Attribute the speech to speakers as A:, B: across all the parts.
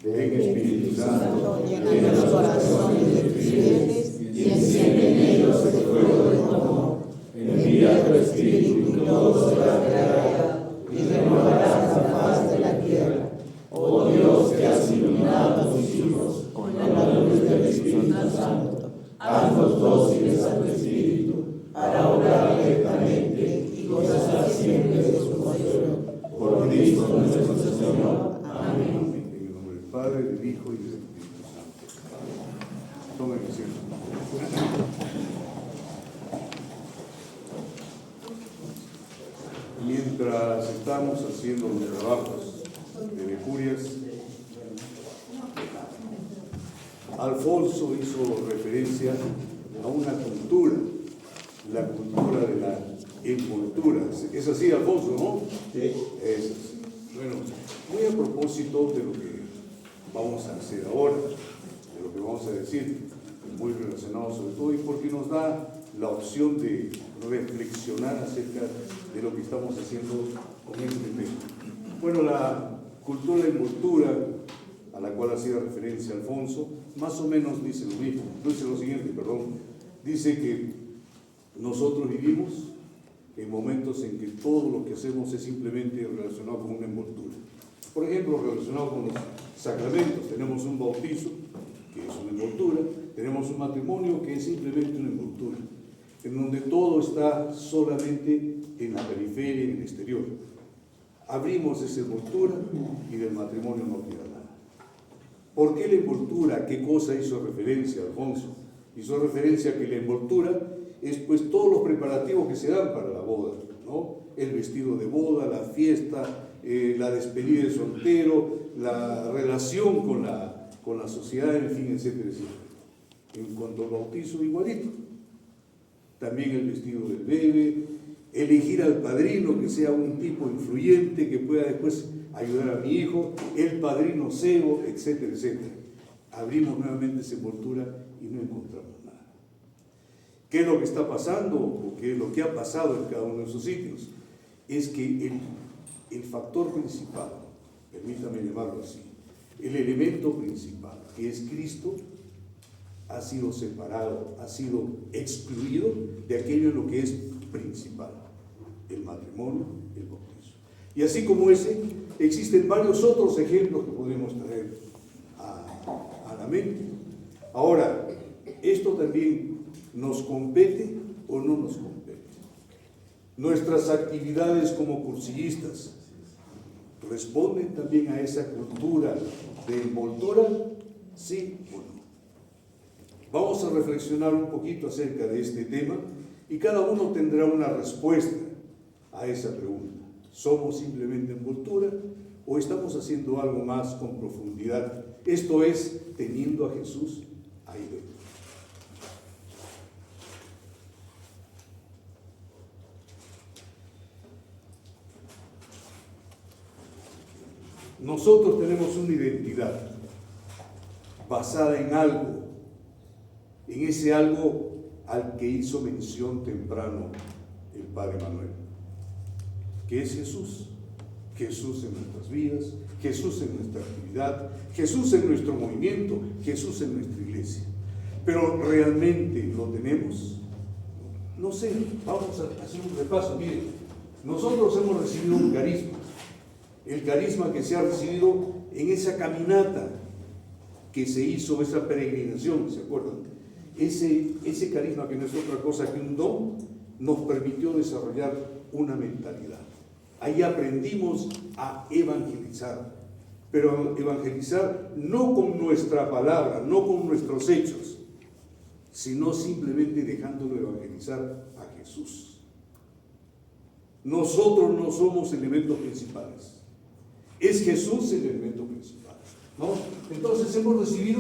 A: Ven Espíritu Santo,
B: llena los corazones de tus fieles y enciende en ellos el fuego de tu amor. Envía tu Espíritu y todo será creado y renovarás la faz de la tierra. Oh Dios, que has iluminado a tus hijos con la luz del Espíritu Santo, haznos dóciles a tu Espíritu para obrar rectamente y gozar siempre de su consuelo. Por Cristo nuestro Señor. Amén.
A: En el nombre del Padre, del Hijo y del Espíritu Santo. Tomen asiento. Mientras estamos haciendo los trabajos de Lecurias, Alfonso hizo referencia a una cultura, la cultura de la envoltura. Es así, Alfonso, ¿no?
C: Sí.
A: Es así. Bueno, muy a propósito de lo que vamos a hacer ahora, de lo que vamos a decir, muy relacionado sobre todo, y porque nos da la opción de reflexionar acerca de lo que estamos haciendo con este tema. Bueno, la cultura de envoltura, a la cual hacía referencia Alfonso, más o menos dice lo mismo, dice lo siguiente, dice que nosotros vivimos en momentos en que todo lo que hacemos es simplemente relacionado con una envoltura. Por ejemplo, relacionado con los sacramentos, tenemos un bautizo, que es una envoltura, tenemos un matrimonio, que es simplemente una envoltura, en donde todo está solamente en la periferia, en el exterior. Abrimos esa envoltura y del matrimonio no queda nada. ¿Por qué la envoltura? ¿Qué cosa hizo referencia Alfonso? Hizo referencia a que la envoltura es pues todos los preparativos que se dan para la boda, ¿no? El vestido de boda, la fiesta, la despedida de soltero, la relación con la sociedad, en fin, etcétera, etcétera. En cuanto al bautizo, igualito. También el vestido del bebé, elegir al padrino que sea un tipo influyente que pueda después ayudar a mi hijo, el padrino cebo, etcétera, etcétera. Abrimos nuevamente esa envoltura y no encontramos nada. ¿Qué es lo que está pasando o qué es lo que ha pasado en cada uno de esos sitios? Es que el factor principal, permítame llamarlo así, el elemento principal, que es Cristo, ha sido separado, ha sido excluido de aquello en lo que es principal, el matrimonio, el bautizo. Y así como ese, existen varios otros ejemplos que podemos traer a la mente. Ahora, esto también nos compete o no nos compete. Nuestras actividades como cursillistas responden también a esa cultura de envoltura, sí o no. Vamos a reflexionar un poquito acerca de este tema y cada uno tendrá una respuesta a esa pregunta. ¿Somos simplemente envoltura o estamos haciendo algo más con profundidad? Esto es, teniendo a Jesús ahí dentro. Nosotros tenemos una identidad basada en algo, en ese algo al que hizo mención temprano el Padre Manuel, que es Jesús. Jesús en nuestras vidas, Jesús en nuestra actividad, Jesús en nuestro movimiento, Jesús en nuestra iglesia. Pero ¿realmente lo tenemos? No sé, vamos a hacer un repaso. Miren, nosotros hemos recibido un carisma, el carisma que se ha recibido en esa caminata que se hizo, esa peregrinación, ¿se acuerdan? Ese carisma, que no es otra cosa que un don, nos permitió desarrollar una mentalidad. Ahí aprendimos a evangelizar, pero evangelizar no con nuestra palabra, no con nuestros hechos, sino simplemente dejándolo evangelizar a Jesús. Nosotros no somos elementos principales, es Jesús el elemento principal, ¿no? Entonces hemos recibido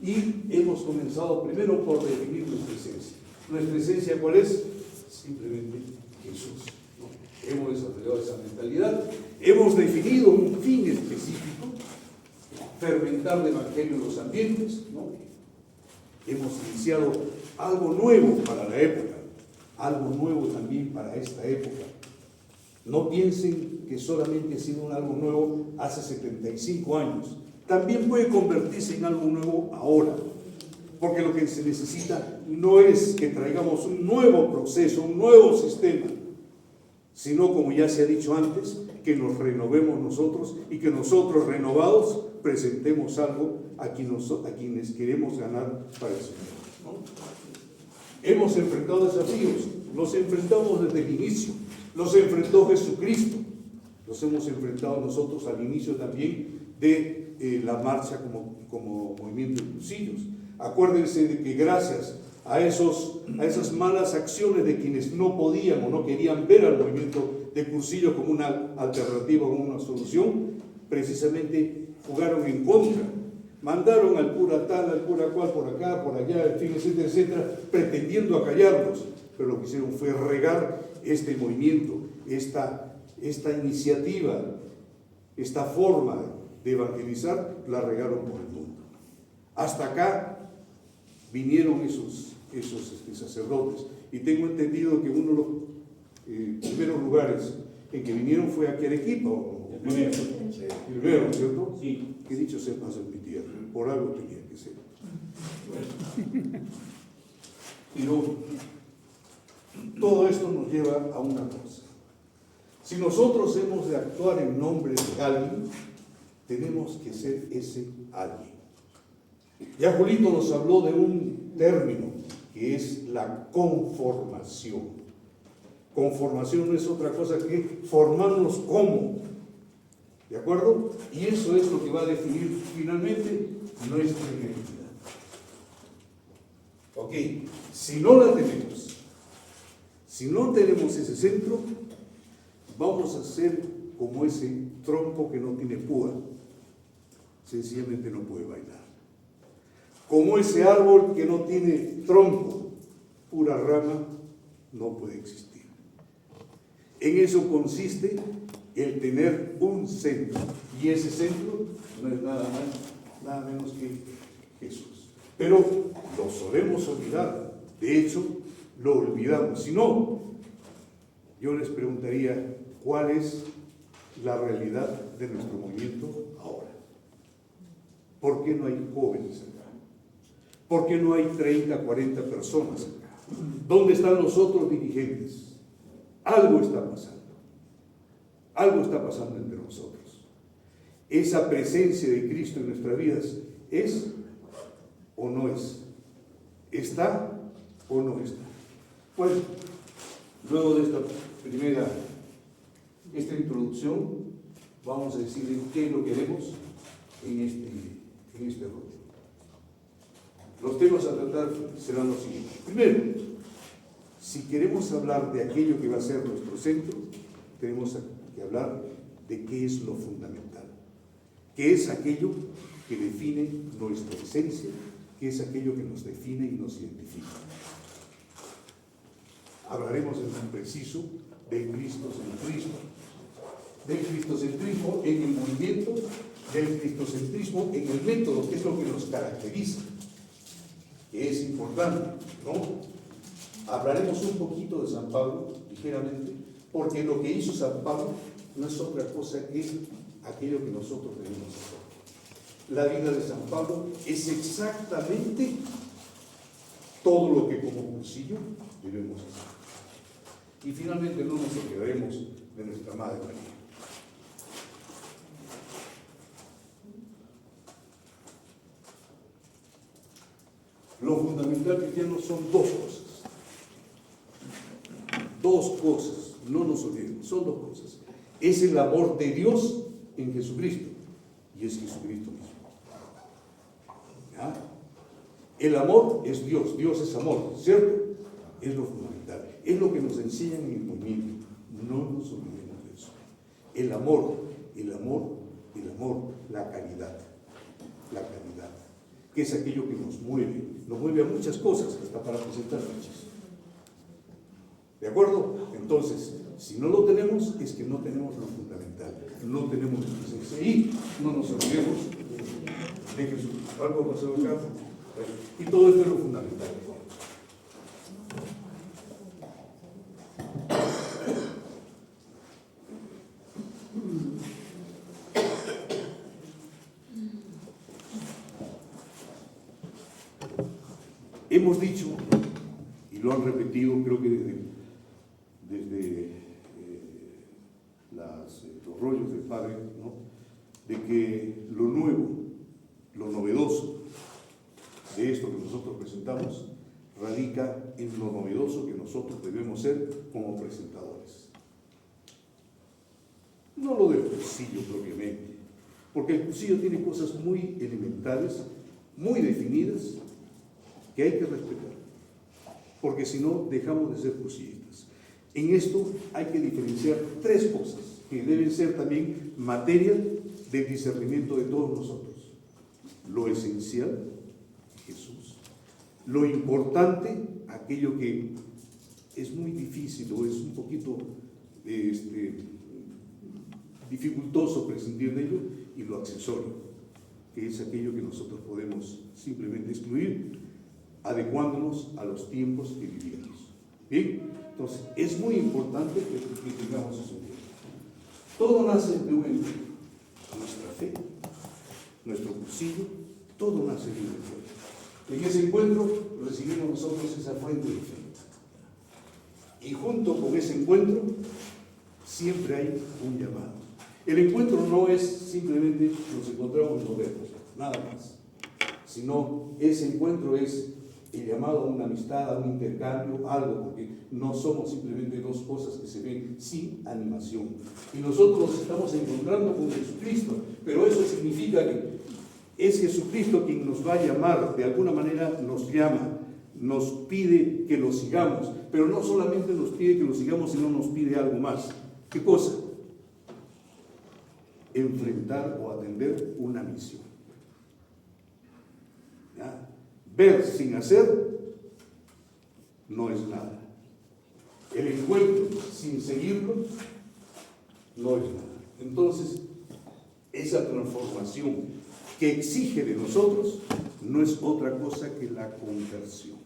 A: y hemos comenzado primero por definir nuestra esencia. ¿Nuestra esencia cuál es? Simplemente Jesús. Hemos desarrollado esa mentalidad, hemos definido un fin específico, fermentar el evangelio en los ambientes, ¿no? Hemos iniciado algo nuevo para la época, algo nuevo también para esta época. No piensen que solamente ha sido algo nuevo hace 75 años. también puede convertirse en algo nuevo ahora. Porque lo que se necesita no es que traigamos un nuevo proceso, un nuevo sistema, sino, como ya se ha dicho antes, que nos renovemos nosotros y que nosotros, renovados, presentemos algo a quienes queremos ganar para el Señor, ¿no? Hemos enfrentado desafíos, los enfrentamos desde el inicio, los enfrentó Jesucristo, los hemos enfrentado nosotros al inicio también de la marcha como movimiento de cursillos. Acuérdense de que gracias a esas malas acciones de quienes no podían o no querían ver al movimiento de cursillos como una alternativa, como una solución, precisamente jugaron en contra. Mandaron al cura tal, al cura cual, por acá, por allá, en fin, etcétera, etcétera, pretendiendo acallarlos. Pero lo que hicieron fue regar este movimiento, esta iniciativa, esta forma de evangelizar, la regaron por el mundo. Hasta acá vinieron esos sacerdotes, y tengo entendido que uno de los primeros lugares en que vinieron fue aquí a Arequipa,
C: El primero,
A: ¿cierto?
C: Sí.
A: Que dicho sea paso en mi tierra, por algo tenía que ser. Pero todo esto nos lleva a una cosa. Si nosotros hemos de actuar en nombre de alguien, tenemos que ser ese alguien. Ya Julito nos habló de un término que es la conformación. Conformación no es otra cosa que formarnos como, ¿de acuerdo? Y eso es lo que va a definir finalmente nuestra identidad. Ok, si no la tenemos, si no tenemos ese centro, vamos a ser como ese tronco que no tiene púa, sencillamente no puede bailar. Como ese árbol que no tiene tronco, pura rama, no puede existir. En eso consiste el tener un centro, y ese centro no es nada más, nada menos que Jesús. Pero lo solemos olvidar, de hecho, lo olvidamos. Si no, yo les preguntaría, ¿cuál es la realidad de nuestro movimiento ahora? ¿Por qué no hay jóvenes acá? ¿Por qué no hay 30, 40 personas acá? ¿Dónde están los otros dirigentes? Algo está pasando. Algo está pasando entre nosotros. Esa presencia de Cristo en nuestras vidas ¿es o no es? ¿Está o no está? Bueno, luego de esta introducción, vamos a decir qué es lo que queremos en este rol. Los temas a tratar serán los siguientes. Primero, si queremos hablar de aquello que va a ser nuestro centro, tenemos que hablar de qué es lo fundamental, qué es aquello que define nuestra esencia, qué es aquello que nos define y nos identifica. Hablaremos en un preciso del cristocentrismo en el movimiento, del cristocentrismo en el método, que es lo que nos caracteriza, que es importante, ¿no? Hablaremos un poquito de San Pablo, ligeramente, porque lo que hizo San Pablo no es otra cosa que aquello que nosotros debemos hacer. La vida de San Pablo es exactamente todo lo que como cursillo debemos hacer. Y finalmente no nos olvidaremos de nuestra Madre María. Lo fundamental, cristianos, son dos cosas. Dos cosas, no nos olvidemos, son dos cosas. Es el amor de Dios en Jesucristo, y es Jesucristo mismo. ¿Ya? El amor es Dios, Dios es amor, ¿cierto? Es lo fundamental, es lo que nos enseñan en el movimiento. No nos olvidemos de eso. El amor, la caridad, que es aquello que nos mueve a muchas cosas, hasta para presentar fechas. ¿De acuerdo? Entonces, si no lo tenemos, es que no tenemos lo fundamental, no tenemos la presencia. Y no nos olvidemos de Jesús. Algo pasó acá. Y todo esto es lo fundamental. hemos dicho, y lo han repetido, creo que desde los rollos del Padre, ¿no?, de que lo nuevo, lo novedoso de esto que nosotros presentamos radica en lo novedoso que nosotros debemos ser como presentadores. No lo del cursillo propiamente, porque el cursillo tiene cosas muy elementales, muy definidas, que hay que respetar, porque si no dejamos de ser cursillistas. En esto hay que diferenciar tres cosas que deben ser también materia del discernimiento de todos nosotros: lo esencial, Jesús; lo importante, aquello que es muy difícil o es un poquito dificultoso prescindir de ello; y lo accesorio, que es aquello que nosotros podemos simplemente excluir, adecuándonos a los tiempos que vivimos. Bien, entonces es muy importante que tengamos eso en cuenta. Todo nace de un encuentro. Nuestra fe, nuestro cursillo, todo nace de un encuentro. En ese encuentro recibimos nosotros esa fuente de fe. Y junto con ese encuentro siempre hay un llamado. El encuentro no es simplemente nos encontramos y nos vemos, nada más, sino ese encuentro es el llamado a una amistad, a un intercambio, algo, porque no somos simplemente dos cosas que se ven sin animación. Y nosotros nos estamos encontrando con Jesucristo, pero eso significa que es Jesucristo quien nos va a llamar, de alguna manera nos llama, nos pide que lo sigamos, pero no solamente nos pide que lo sigamos, sino nos pide algo más. ¿Qué cosa? Enfrentar o atender una misión. ¿Ya? Ver sin hacer no es nada. El encuentro sin seguirlo no es nada. Entonces, esa transformación que exige de nosotros no es otra cosa que la conversión.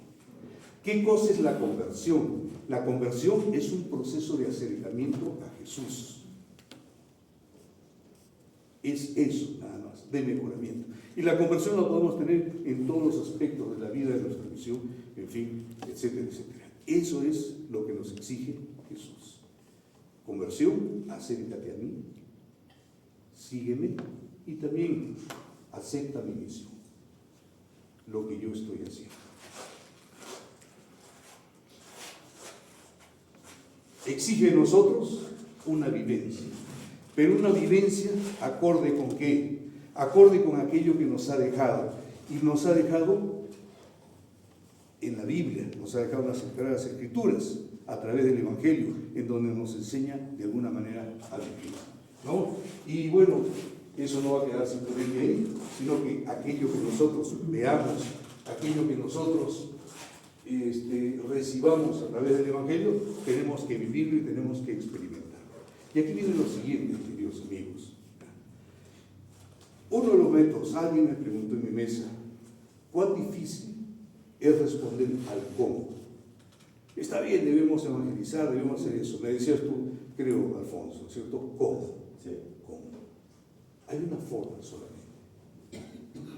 A: ¿Qué cosa es la conversión? La conversión es un proceso de acercamiento a Jesús. Es eso, nada más, de mejoramiento. Y la conversión la podemos tener en todos los aspectos de la vida, de nuestra misión, en fin, etcétera, etcétera. Eso es lo que nos exige Jesús. Conversión, acércate a mí, sígueme y también acepta mi misión, lo que yo estoy haciendo. Exige de nosotros una vivencia, pero una vivencia acorde con qué, acorde con aquello que nos ha dejado, y nos ha dejado en la Biblia, nos ha dejado en las Sagradas Escrituras, a través del Evangelio, en donde nos enseña de alguna manera a vivir, ¿no? Y bueno, eso no va a quedar simplemente ahí, sino que aquello que nosotros veamos, aquello que nosotros recibamos a través del Evangelio, tenemos que vivirlo y tenemos que experimentarlo. Y aquí viene lo siguiente, queridos amigos. Uno de los métodos, alguien me preguntó en mi mesa, ¿cuán difícil es responder al cómo? Está bien, debemos evangelizar, debemos hacer eso. Me decías tú, creo, Alfonso, ¿cierto? ¿Cómo?
C: Sí.
A: ¿Cómo? Hay una forma solamente.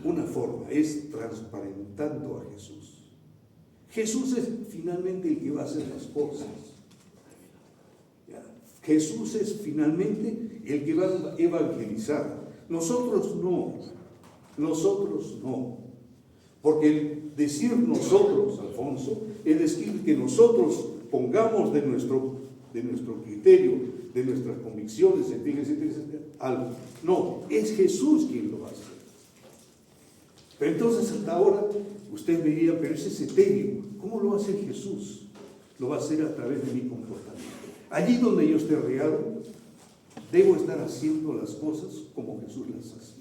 A: Una forma, es transparentando a Jesús. Jesús es finalmente el que va a hacer las cosas. ¿Ya? Jesús es finalmente el que va a evangelizar. Nosotros no. Porque el decir nosotros, Alfonso, es decir que nosotros pongamos de nuestro criterio, de nuestras convicciones, etcétera, etcétera, algo. No, es Jesús quien lo va a hacer. Pero entonces hasta ahora ustedes me dirían, pero ese es etéreo. ¿Cómo lo va a hacer Jesús? Lo va a hacer a través de mi comportamiento. Allí donde yo esté regado, debo estar haciendo las cosas como Jesús las hace.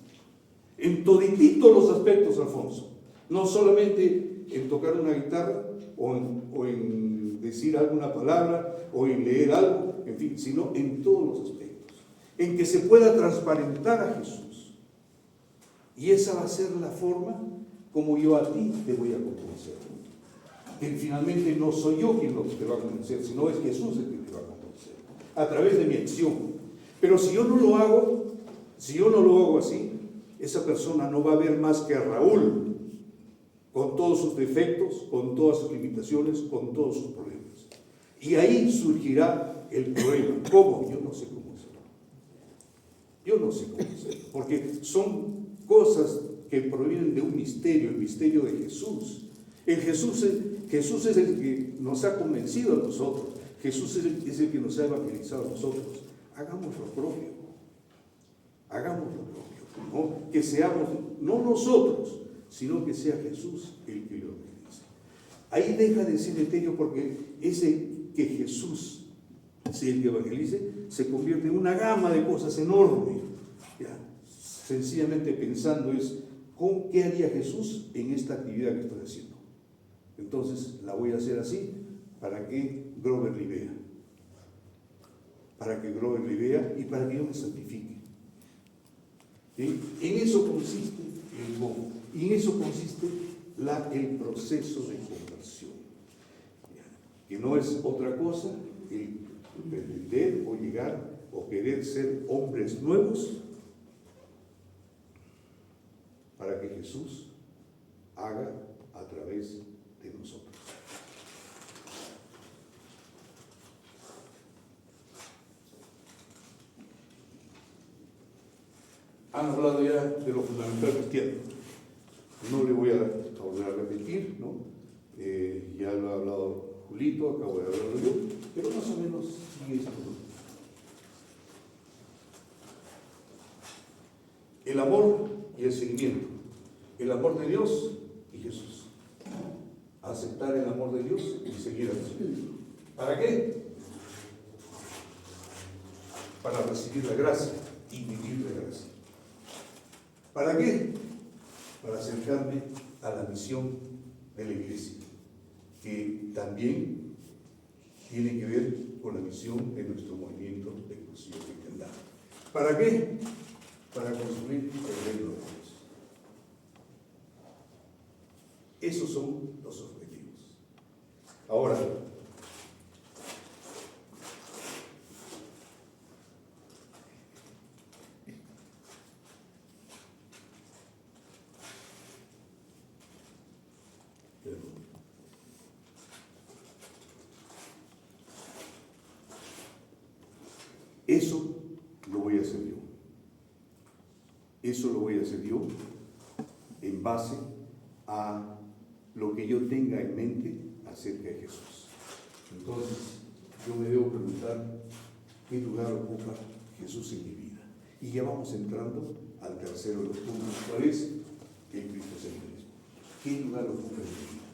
A: En todititos los aspectos, Alfonso. No solamente en tocar una guitarra o en decir alguna palabra o en leer algo, en fin, sino en todos los aspectos. En que se pueda transparentar a Jesús. Y esa va a ser la forma como yo a ti te voy a convencer. Que finalmente no soy yo quien te va a convencer, sino es Jesús el que te va a convencer. A través de mi acción. Pero si yo no lo hago así, esa persona no va a ver más que a Raúl con todos sus defectos, con todas sus limitaciones, con todos sus problemas. Y ahí surgirá el problema. ¿Cómo? Yo no sé cómo hacerlo. Yo no sé cómo hacerlo, porque son cosas que provienen de un misterio, el misterio de Jesús. Jesús es el que nos ha convencido a nosotros. Jesús es el que nos ha evangelizado a nosotros. Hagamos lo propio. Hagamos lo propio. ¿No? Que seamos, no nosotros, sino que sea Jesús el que lo evangelice. Ahí deja de ser etéreo, porque ese que Jesús sea el que evangelice se convierte en una gama de cosas enorme. Ya, sencillamente pensando ¿qué haría Jesús en esta actividad que estoy haciendo? Entonces la voy a hacer así para que Grover vea. Para que Grover vea y para que yo me santifique. ¿Sí? En eso consiste el cómo. Y en eso consiste el proceso de conversión. Que no es otra cosa el pretender o llegar o querer ser hombres nuevos para que Jesús haga a través de nosotros. Han hablado ya de lo fundamental cristiano. No le voy a volver a repetir, ¿no? Ya lo ha hablado Julito, acabo de hablarlo yo, pero más o menos sigue esto. El amor y el seguimiento. El amor de Dios y Jesús. Aceptar el amor de Dios y seguir a Jesús. ¿Para qué? Para recibir la gracia y vivir la gracia. ¿Para qué? Para acercarme a la misión de la iglesia, que también tiene que ver con la misión de nuestro movimiento de Cursillo Cristiandad. ¿Para qué? Para construir el reino de Dios. Esos son los objetivos. Ahora, eso lo voy a hacer yo. Eso lo voy a hacer yo en base a lo que yo tenga en mente acerca de Jesús. Entonces, yo me debo preguntar qué lugar ocupa Jesús en mi vida. Y ya vamos entrando al tercero de los puntos. ¿Cuál es? El cristocentrismo. ¿Qué lugar ocupa en mi vida?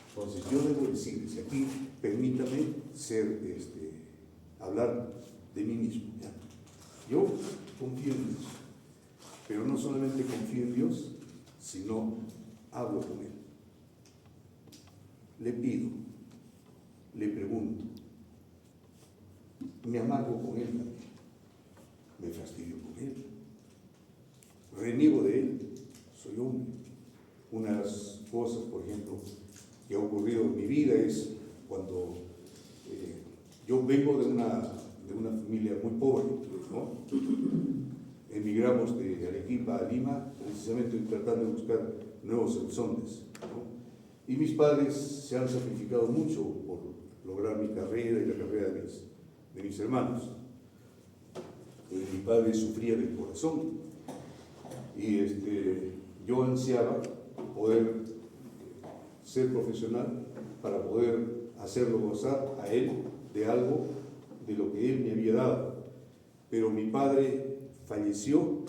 A: Entonces, yo debo decirles, aquí permítame hablar de mí mismo. ¿Ya? Yo confío en Dios, pero no solamente confío en Dios, sino hablo con Él. Le pido, le pregunto, me amargo con Él también, me fastidio con Él, reniego de Él, soy hombre. Una de las cosas, por ejemplo, que ha ocurrido en mi vida es cuando yo vengo de una familia muy pobre, ¿no? Emigramos de Arequipa a Lima, precisamente tratando de buscar nuevos horizontes, ¿no? Y mis padres se han sacrificado mucho por lograr mi carrera y la carrera de mis hermanos. Mi padre sufría del corazón y yo ansiaba poder ser profesional para poder hacerlo gozar a él de algo de lo que él me había dado. Pero mi padre falleció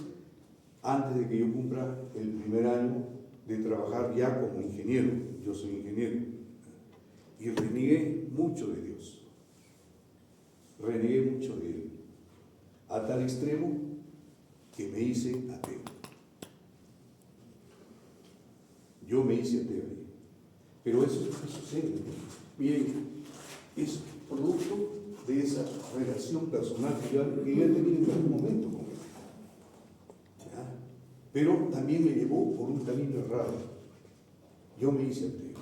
A: antes de que yo cumpla el primer año de trabajar ya como ingeniero. Yo soy ingeniero. Y renegué mucho de Dios. Renegué mucho de Él. A tal extremo que me hice ateo. Yo me hice ateo. Pero eso es lo que sucede. Miren, es producto de esa relación personal que yo he tenido en algún momento con Él. ¿Ya? Pero también me llevó por un camino errado. Yo me hice ateo.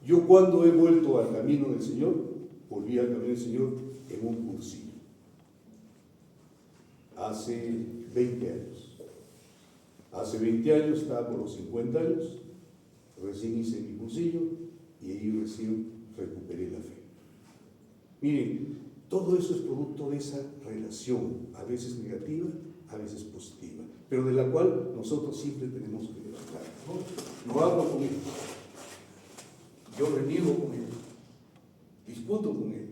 A: Yo cuando he vuelto al camino del Señor, volví al camino del Señor en un cursillo. Hace 20 años. Hace 20 años, estaba por los 50 años, recién hice mi cursillo y ahí recién recuperé la fe. Miren, todo eso es producto de esa relación, a veces negativa, a veces positiva, pero de la cual nosotros siempre tenemos que levantar, ¿no? No hablo con él, yo reniego con él, discuto con él,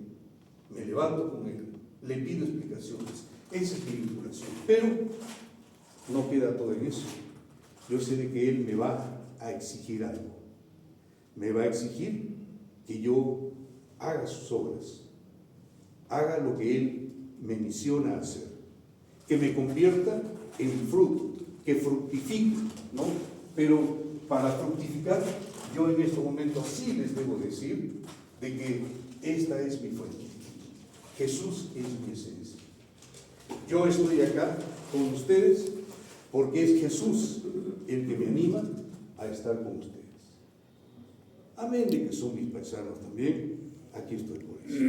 A: me levanto con él, le pido explicaciones. Esa es mi vinculación. Pero no queda todo en eso. Yo sé de que él me va a exigir algo. Me va a exigir que yo haga sus obras, haga lo que él me misiona a hacer, que me convierta en fruto, que fructifique, ¿no? Pero para fructificar, yo en estos momentos sí les debo decir de que esta es mi fuente. Jesús es mi esencia. Yo estoy acá con ustedes porque es Jesús el que me anima a estar con ustedes. Amén de que son mis paisanos también, aquí estoy por eso.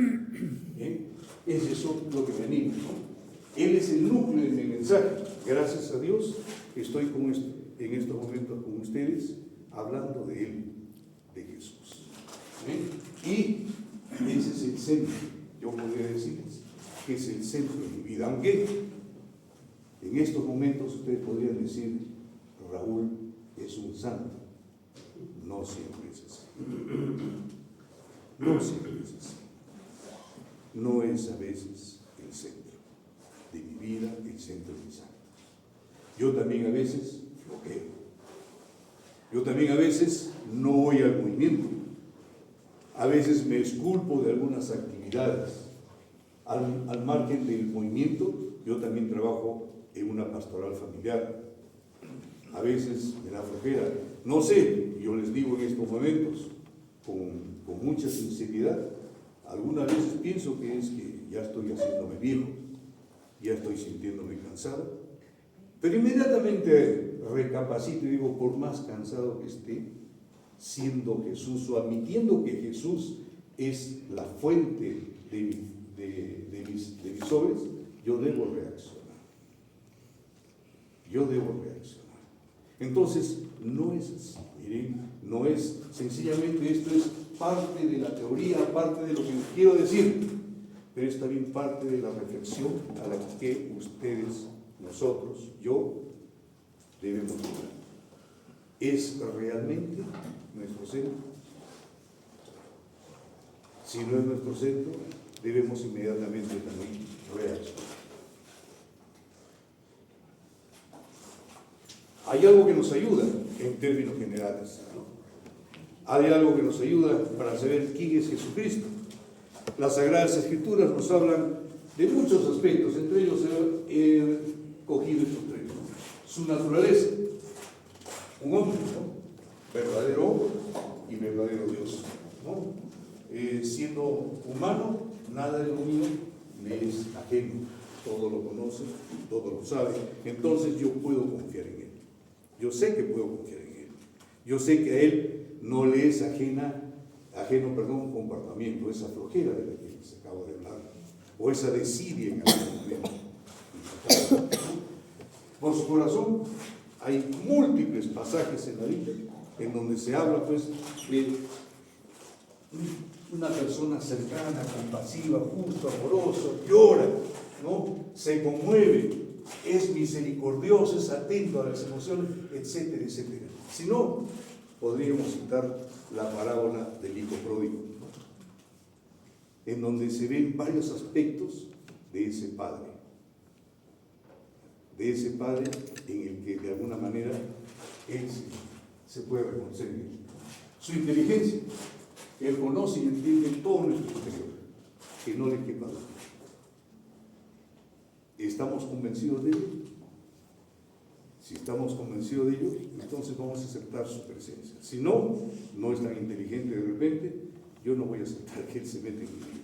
A: ¿Bien? Es eso lo que me anima, ¿no? Él es el núcleo de mi mensaje. Gracias a Dios estoy en estos momentos con ustedes hablando de Él, de Jesús. ¿Bien? Y ese es el centro, yo podría decirles, que es el centro de mi vida. Aunque en estos momentos ustedes podrían decir, Raúl es un santo. No siempre es así. No siempre es así. No es a veces el centro de mi vida, el centro de mi santo. Yo también a veces bloqueo. Yo también a veces no voy al movimiento. A veces me exculpo de algunas actividades. Al margen del movimiento, yo también trabajo en una pastoral familiar. A veces me da flojera. No sé, yo les digo en estos momentos, con mucha sinceridad, algunas veces pienso que es que ya estoy haciéndome viejo, ya estoy sintiéndome cansado, pero inmediatamente recapacito y digo, por más cansado que esté, siendo Jesús o admitiendo que Jesús es la fuente de mis obras, yo debo reaccionar. Yo debo reaccionar. Entonces, no es así, miren, no es, sencillamente esto es parte de la teoría, parte de lo que quiero decir, pero es también parte de la reflexión a la que ustedes, nosotros, yo, debemos llegar. ¿Es realmente nuestro centro? Si no es nuestro centro, debemos inmediatamente también reaccionar. Hay algo que nos ayuda en términos generales, ¿no? Hay algo que nos ayuda para saber quién es Jesucristo. Las Sagradas Escrituras nos hablan de muchos aspectos, entre ellos he cogido estos tres. Su naturaleza, un hombre, ¿no? Verdadero hombre y verdadero Dios, ¿no? Siendo humano, nada de lo mío me es ajeno, todo lo conoce, todo lo sabe, entonces yo puedo confiar en Él. Yo sé que puedo confiar en Él. Yo sé que a Él no le es ajeno comportamiento, esa flojera de la que les acabo de hablar, o esa desidia en algún momento. Por su corazón hay múltiples pasajes en la Biblia en donde se habla pues de una persona cercana, compasiva, justa, amorosa, llora, ¿no? Se conmueve, es misericordioso, es atento a las emociones, etcétera, etcétera. Si no, podríamos citar la parábola del hijo pródigo, ¿no? En donde se ven varios aspectos de ese padre en el que de alguna manera él se puede reconocer en él. Su inteligencia, él conoce y entiende todo nuestro exterior, que no le quepa duda. ¿Estamos convencidos de ello? Si estamos convencidos de ello, entonces vamos a aceptar su presencia. Si no, no es tan inteligente de repente, yo no voy a aceptar que él se meta en mi vida,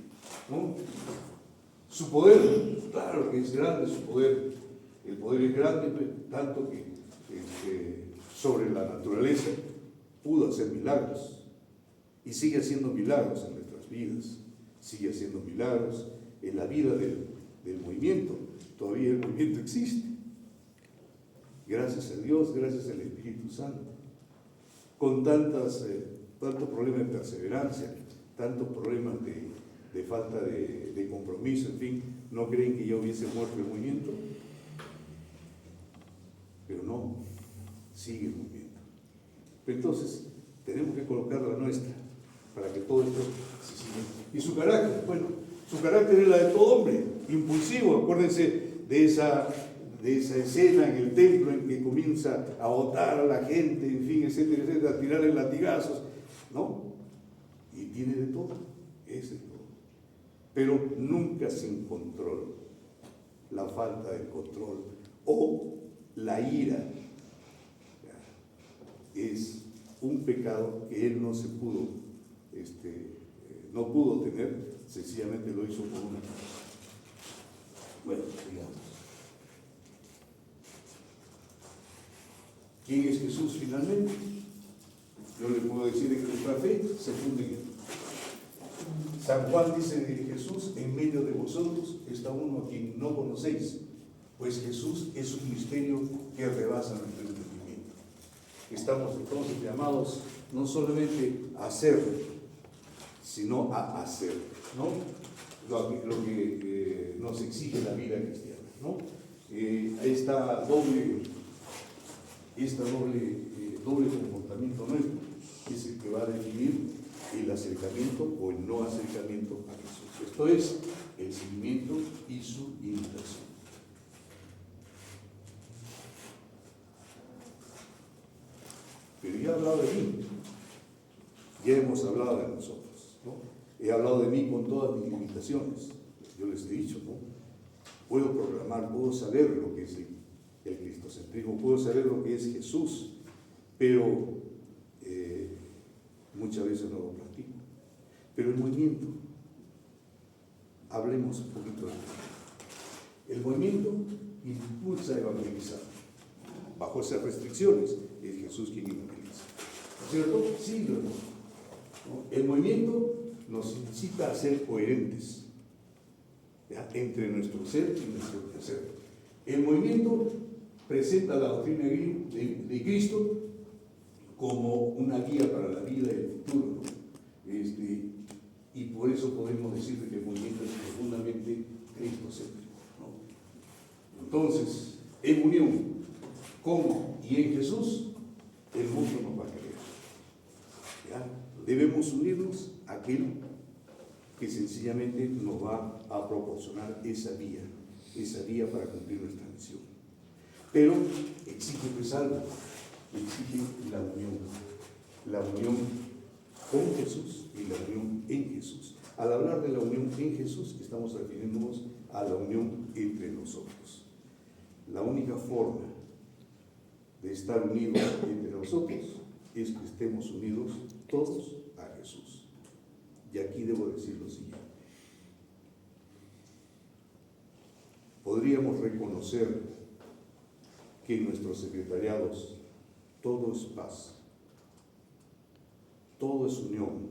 A: ¿no? Su poder, claro que es grande su poder. El poder es grande, tanto que sobre la naturaleza pudo hacer milagros y sigue haciendo milagros en nuestras vidas, sigue haciendo milagros en la vida del movimiento. Todavía el movimiento existe. Gracias a Dios, gracias al Espíritu Santo. con tantos problemas de perseverancia, tantos problemas de falta de compromiso, en fin, ¿no creen que ya hubiese muerto el movimiento? Pero no, sigue el movimiento. Entonces, tenemos que colocar la nuestra para que todo esto se siga. Y su carácter, bueno, su carácter es la de todo hombre, impulsivo. Acuérdense de esa escena en el templo en que comienza a botar a la gente, en fin, etcétera, etcétera, a tirarle latigazos, ¿no? Y tiene de todo, es de todo. Pero nunca sin control. La falta de control o la ira es un pecado que él no se pudo, no pudo tener, sencillamente lo hizo por una cosa. Bueno, digamos. ¿Quién es Jesús finalmente? Yo le puedo decir que nuestra fe se funde en él. San Juan dice de Jesús: en medio de vosotros está uno a quien no conocéis, pues Jesús es un misterio que rebasa nuestro entendimiento. Estamos entonces llamados no solamente a hacer, sino a hacer, ¿no? Lo que nos exige la vida cristiana, ¿no? Esta doble comportamiento nuestro es el que va a definir el acercamiento o el no acercamiento a Jesús. Esto es el seguimiento y su imitación. Pero ya he hablado de mí, ya hemos hablado de nosotros, ¿no? He hablado de mí con todas mis limitaciones. Yo les he dicho, ¿no? Puedo programar, puedo saber lo que es el cristocentrismo, puedo saber lo que es Jesús, pero muchas veces no lo practico. Pero el movimiento, hablemos un poquito de él. El movimiento impulsa a evangelizar. Bajo esas restricciones es Jesús quien evangeliza. ¿No es cierto? Sí, ¿no? El movimiento nos incita a ser coherentes, ¿ya?, entre nuestro ser y nuestro hacer. El movimiento presenta la doctrina de Cristo como una guía para la vida y el futuro, ¿no? Y por eso podemos decir que el movimiento es profundamente cristocéntrico, ¿no? Entonces, en unión con y en Jesús, el mundo nos va a creer, ¿ya? Debemos unirnos a aquel que sencillamente nos va a proporcionar esa vía para cumplir nuestra misión. Pero exige pues algo, exige la unión con Jesús y la unión en Jesús. Al hablar de la unión en Jesús, estamos refiriéndonos a la unión entre nosotros. La única forma de estar unidos entre nosotros es que estemos unidos todos a Jesús. Y aquí debo decir lo siguiente. Podríamos reconocer que en nuestros secretariados todo es paz, todo es unión.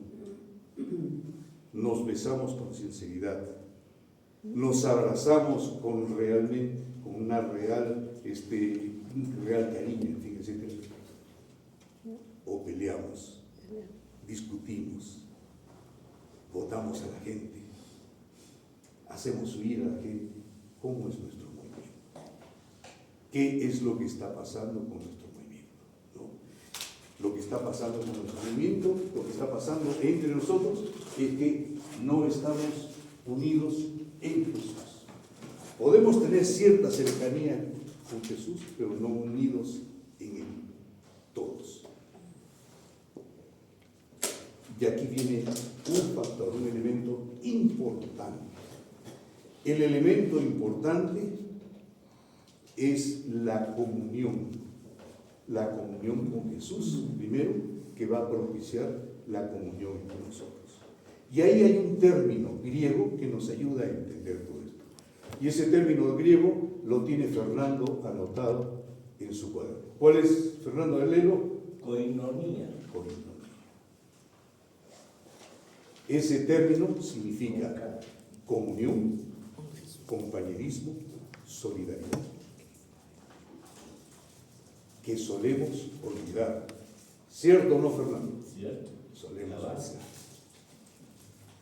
A: Nos besamos con sinceridad, nos abrazamos con un real cariño, en fin, etc. O peleamos, discutimos, votamos a la gente, hacemos huir a la gente. ¿Cómo es nuestro movimiento? ¿Qué es lo que está pasando con nuestro movimiento? ¿No? Lo que está pasando con nuestro movimiento, lo que está pasando entre nosotros, es que no estamos unidos en Jesús. Podemos tener cierta cercanía con Jesús, pero no unidos en Él, todos. Y aquí viene un factor, un elemento importante. El elemento importante es la comunión con Jesús, primero, que va a propiciar la comunión entre nosotros. Y ahí hay un término griego que nos ayuda a entender todo esto. Y ese término griego lo tiene Fernando anotado en su cuaderno. ¿Cuál es, Fernando? Léelo.
B: Koinonia.
A: Ese término significa comunión, compañerismo, solidaridad, que solemos olvidar ¿Cierto o no, Fernando?
C: Cierto.
A: Solemos hacer.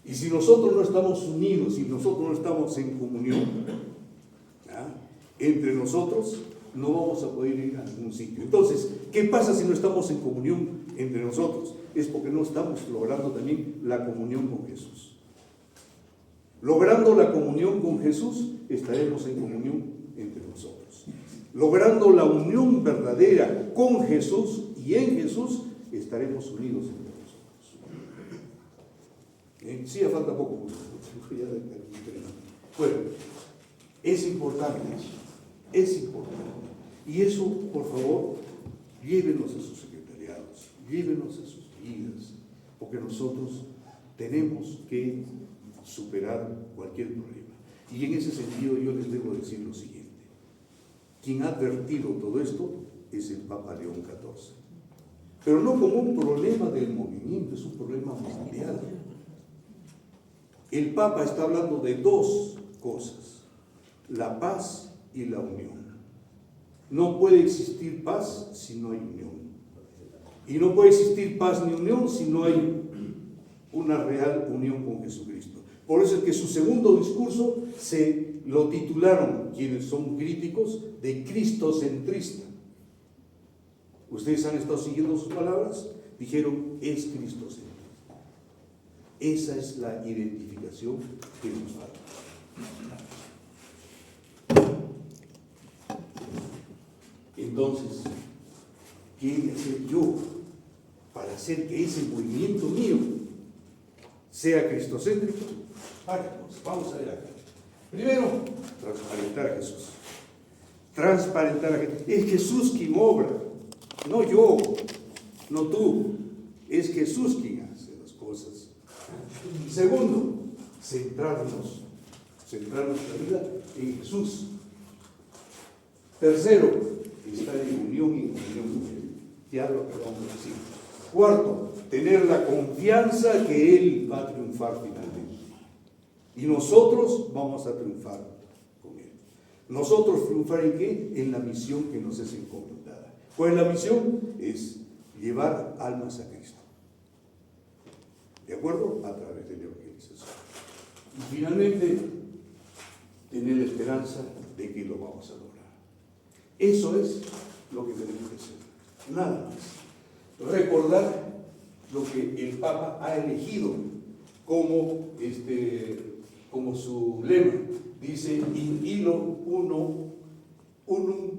A: Y si nosotros no estamos unidos, si nosotros no estamos en comunión, ¿ya?, entre nosotros, no vamos a poder ir a ningún sitio. Entonces, ¿qué pasa si no estamos en comunión entre nosotros? Es porque no estamos logrando también la comunión con Jesús. Logrando la comunión con Jesús, estaremos en comunión entre nosotros. Logrando la unión verdadera con Jesús y en Jesús, estaremos unidos entre nosotros. Sí, ya falta poco. Bueno, es importante. Y eso, por favor, llévenos a sus secretariados, llévenos a sus vidas, porque nosotros tenemos que superar cualquier problema. Y en ese sentido yo les debo decir lo siguiente. Quien ha advertido todo esto es el Papa León XIV. Pero no como un problema del movimiento, es un problema mundial. El Papa está hablando de dos cosas: la paz y la unión. No puede existir paz si no hay unión. Y no puede existir paz ni unión si no hay una real unión con Jesucristo. Por eso es que su segundo discurso se lo titularon, quienes son críticos, de cristocentrista. Ustedes han estado siguiendo sus palabras, dijeron es cristocentrista. Esa es la identificación que nos falta. Entonces, ¿qué he de hacer yo para hacer que ese movimiento mío sea cristocéntrico? Vamos a ver acá. Primero, transparentar a Jesús. Transparentar a Jesús. Es Jesús quien obra, no yo, no tú. Es Jesús quien hace las cosas. Segundo, centrarnos la vida en Jesús. Tercero, estar en unión y en comunión con Él. Ya lo acabamos de decir. Cuarto, tener la confianza que Él va a triunfar finalmente. Y nosotros vamos a triunfar con Él. ¿Nosotros triunfar en qué? En la misión que nos es encomendada. ¿Cuál es la misión? Es llevar almas a Cristo. ¿De acuerdo? A través de la evangelización. Y finalmente, tener la esperanza de que lo vamos a lograr. Eso es lo que tenemos que hacer. Nada más. Recordar lo que el Papa ha elegido como su lema. Dice, in illo uno, unum,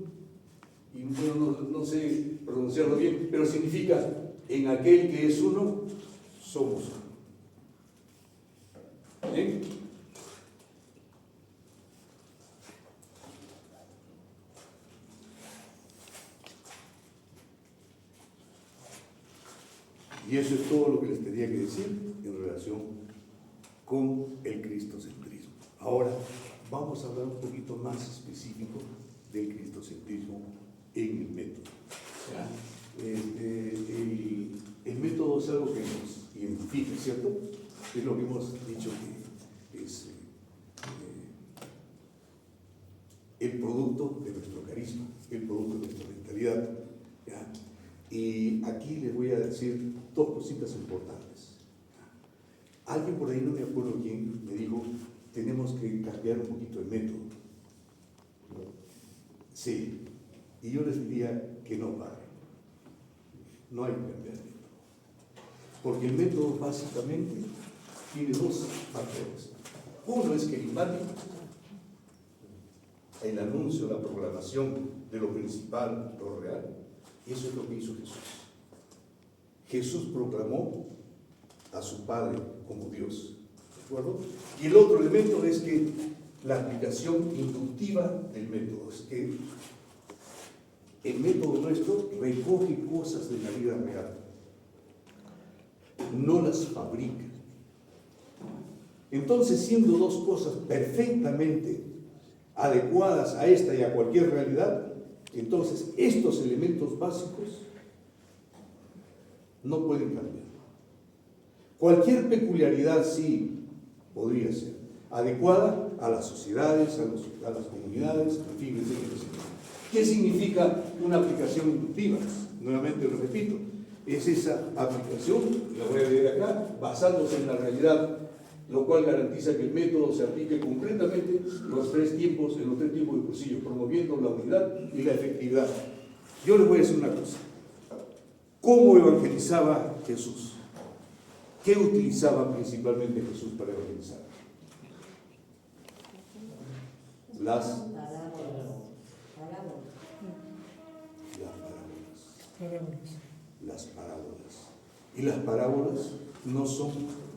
A: y no sé pronunciarlo bien, pero significa, en aquel que es uno, somos uno. ¿Bien? Y eso es todo lo que les tenía que decir en relación con el cristocentrismo. Ahora vamos a hablar un poquito más específico del cristocentrismo en el método. El método es algo que nos identifica, ¿cierto? Es lo que hemos dicho que es el producto de nuestro carisma, el producto de nuestra mentalidad. ¿Ya? Y aquí les voy a decir dos cositas importantes. Alguien por ahí, no me acuerdo quién, me dijo, tenemos que cambiar un poquito el método. Sí, y yo les diría que no, padre. No hay que cambiar el método. Porque el método básicamente tiene dos factores. Uno es carismático, el anuncio, la proclamación de lo principal, lo real. Eso es lo que hizo Jesús. Jesús proclamó a su Padre como Dios. ¿De acuerdo? Y el otro elemento es que la aplicación inductiva del método. Es que el método nuestro recoge cosas de la vida real. No las fabrica. Entonces, siendo dos cosas perfectamente adecuadas a esta y a cualquier realidad, entonces estos elementos básicos no pueden cambiar. Cualquier peculiaridad sí podría ser adecuada a las sociedades, a las comunidades, en fin, etcétera, etcétera. ¿Qué significa una aplicación inductiva? Nuevamente lo repito, Es esa aplicación, la voy a leer acá, basándose en la realidad, lo cual garantiza que el método se aplique completamente en los tres tiempos de cursillo, promoviendo la unidad y la efectividad. Yo les voy a decir una cosa. ¿Cómo evangelizaba Jesús? ¿Qué utilizaba principalmente Jesús para evangelizar? Las parábolas. Y las parábolas no son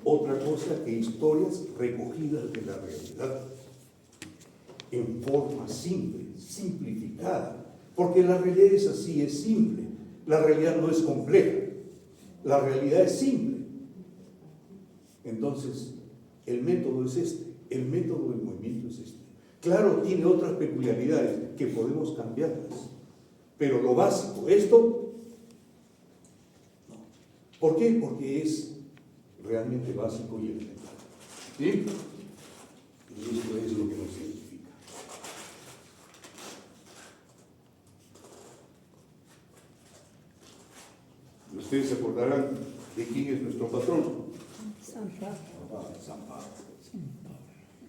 A: otra cosa que historias recogidas de la realidad en forma simple, simplificada, porque la realidad es así, es simple. La realidad no es compleja, la realidad es simple. Entonces, el método es este, el método del movimiento es este. Claro, tiene otras peculiaridades que podemos cambiarlas, pero lo básico, esto, no. ¿Por qué? Porque es realmente básico y elemental. ¿Sí? Y esto es lo que nos identifica. Ustedes se acordarán de quién es nuestro patrono.
B: San Pablo.
A: San Pablo.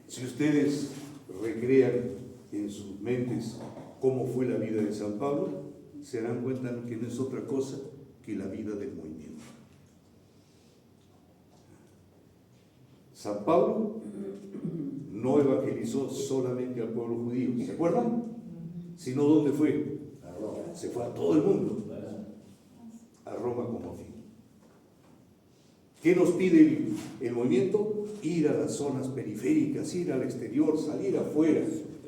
A: Si ustedes recrean en sus mentes cómo fue la vida de San Pablo, se darán cuenta que no es otra cosa que la vida del movimiento. San Pablo no evangelizó solamente al pueblo judío, ¿se acuerdan? Sino ¿dónde fue?
C: A Roma.
A: Se fue a todo el mundo, a Roma como fin. ¿Qué nos pide el movimiento? Ir a las zonas periféricas, ir al exterior, salir afuera,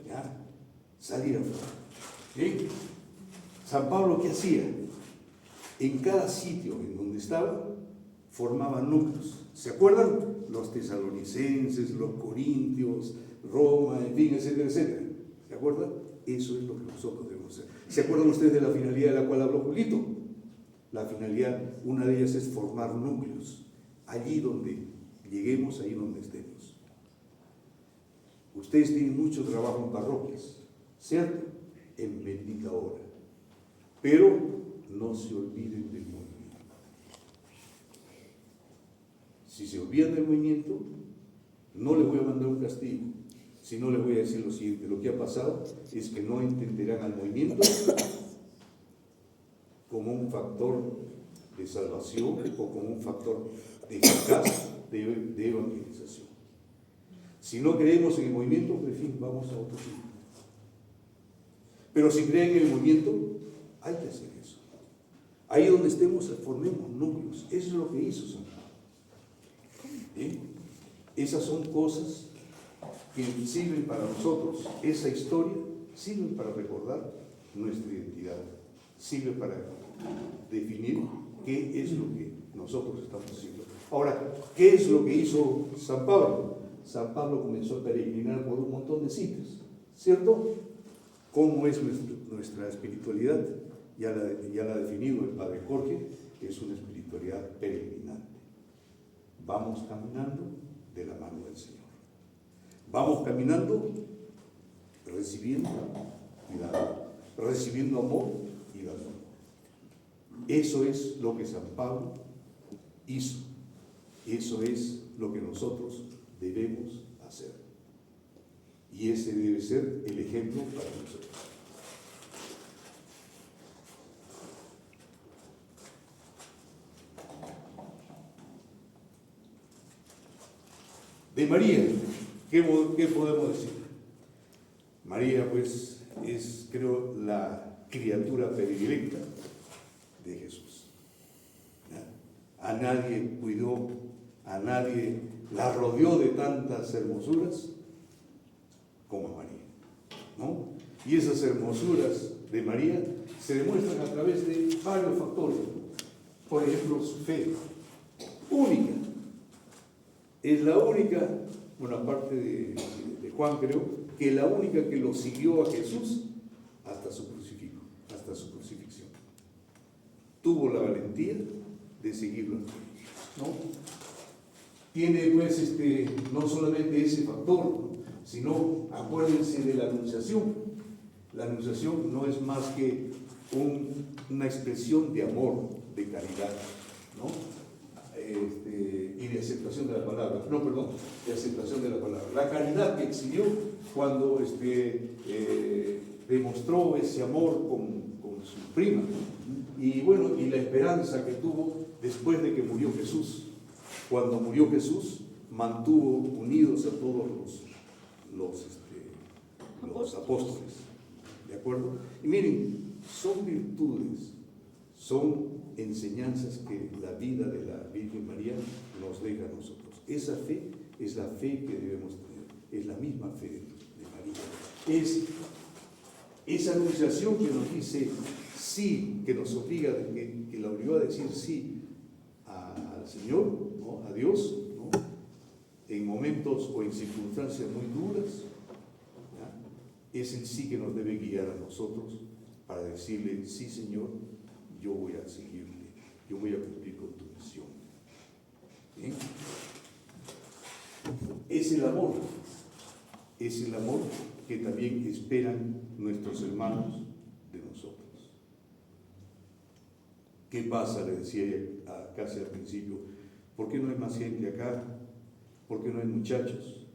A: ¿ya? Salir afuera. ¿Sí? San Pablo, ¿qué hacía? En cada sitio en donde estaba, formaba núcleos. ¿Se acuerdan? Los tesalonicenses, los corintios, Roma, en fin, etcétera, etcétera. ¿Se acuerdan? Eso es lo que nosotros debemos hacer. ¿Se acuerdan ustedes de la finalidad de la cual habló Julito? La finalidad, una de ellas es formar núcleos. Allí donde lleguemos, ahí donde estemos. Ustedes tienen mucho trabajo en parroquias, ¿cierto? En bendita hora. Pero no se olviden del movimiento. Si se olvidan del movimiento, no les voy a mandar un castigo, sino les voy a decir lo siguiente: lo que ha pasado es que no entenderán al movimiento como un factor de salvación o como un factor de eficaz de evangelización. Si no creemos en el movimiento, en fin, vamos a otro sitio. Pero si creen en el movimiento, hay que hacer eso. Ahí donde estemos, formemos núcleos. Eso es lo que hizo San Pablo. ¿Sí? Esas son cosas que sirven para nosotros. Esa historia sirve para recordar nuestra identidad, sirve para definir qué es lo que nosotros estamos haciendo. Ahora, ¿qué es lo que hizo San Pablo? San Pablo comenzó a peregrinar por un montón de sitios, ¿cierto? ¿Cómo es nuestra espiritualidad? Ya la ha definido el Padre Jorge, que es una espiritualidad peregrinante. Vamos caminando de la mano del Señor. Vamos caminando recibiendo y dando, recibiendo amor y dando amor. Eso es lo que San Pablo hizo. Eso es lo que nosotros debemos hacer. Y ese debe ser el ejemplo para nosotros. De María, ¿qué podemos decir? María, pues, es, creo, la criatura predilecta de Jesús. ¿Ya? A nadie cuidó, a nadie la rodeó de tantas hermosuras como a María, ¿no? Y esas hermosuras de María se demuestran a través de varios factores. Por ejemplo, su fe, única. Es la única, bueno, aparte de Juan, creo, que la única que lo siguió a Jesús hasta su crucifixión. Tuvo la valentía de seguirlo, ¿no? Tiene, pues, no solamente ese factor, ¿no? Sino, acuérdense de la anunciación. La anunciación no es más que una expresión de amor, de caridad, ¿no? Y de aceptación de la palabra, no, perdón, de aceptación de la palabra. La caridad que exhibió cuando demostró ese amor con su prima, y bueno, y la esperanza que tuvo después de que murió Jesús. Cuando murió Jesús, mantuvo unidos a todos los apóstoles, ¿de acuerdo? Y miren, son virtudes, son enseñanzas que la vida de la Virgen María nos deja a nosotros. Esa fe es la fe que debemos tener, es la misma fe de María. Es esa anunciación que nos dice sí, que nos obliga, que la obligó a decir sí al Señor, ¿no? A Dios, ¿no? En momentos o en circunstancias muy duras, ¿ya? Es el sí que nos debe guiar a nosotros para decirle, sí Señor, yo voy a seguirle, yo voy a cumplir con tu misión. ¿Bien? Es el amor que también esperan nuestros hermanos de nosotros. ¿Qué pasa? Le decía casi al principio, ¿por qué no hay más gente acá? ¿Por qué no hay muchachos?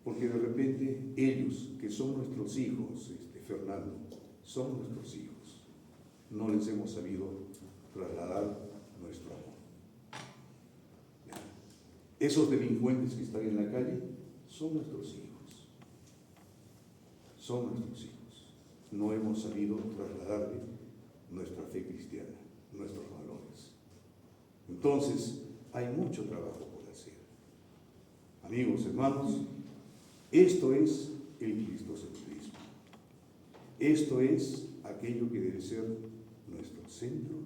A: Porque de repente ellos, que son nuestros hijos, Fernando, son nuestros hijos, no les hemos sabido trasladar nuestro amor. Esos delincuentes que están en la calle son nuestros hijos, son nuestros hijos. No hemos sabido trasladarle nuestra fe cristiana, nuestros valores. Entonces, hay mucho trabajo por hacer. Amigos, hermanos, esto es el cristocentrismo. Esto es aquello que debe ser nuestro centro,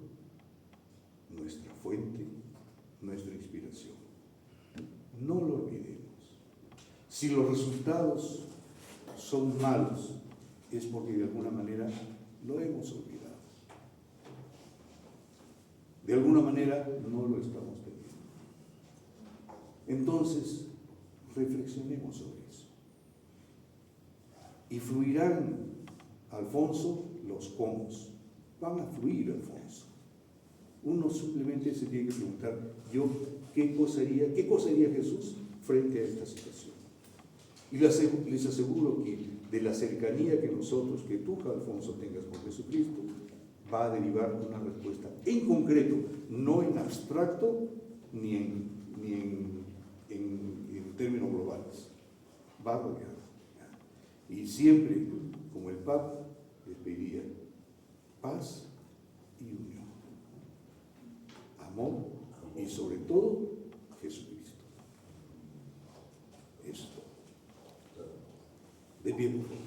A: nuestra fuente, nuestra inspiración. No lo olvidemos. Si los resultados son malos, es porque de alguna manera lo hemos olvidado. De alguna manera no lo estamos teniendo. Entonces, reflexionemos sobre eso. Y fluirán, Alfonso, los cómo. Van a fluir, Alfonso. Uno simplemente se tiene que preguntar, yo, ¿qué cosa haría Jesús frente a esta situación? Y les aseguro que de la cercanía que nosotros, que tú, Alfonso, tengas con Jesucristo, va a derivar una respuesta en concreto, no en abstracto ni en términos globales. Va a rodear. Y siempre, como el Papa, les pediría paz y unión, amor y sobre todo Jesucristo. Esto. De pie, por favor.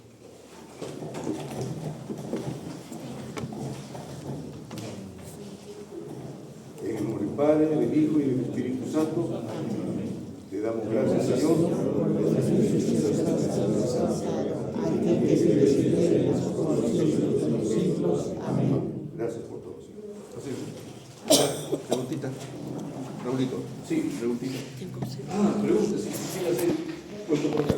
A: En el nombre del Padre, del Hijo y del Espíritu Santo, te damos gracias, Señor. Gracias por todo, Señor. Preguntita. Raulito. Sí, preguntita. Pregunta, si quisiera hacer puesto por acá.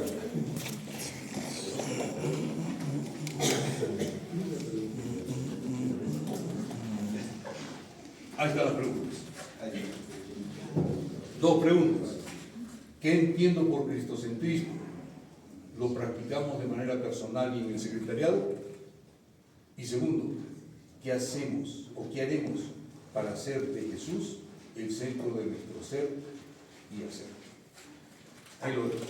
A: Ahí están las preguntas. Dos preguntas. ¿Qué entiendo por cristocentrismo? ¿Lo practicamos de manera personal y en el secretariado? Y segundo, ¿qué hacemos o qué haremos para hacer de Jesús el centro de nuestro ser y hacer? Ahí lo dejo.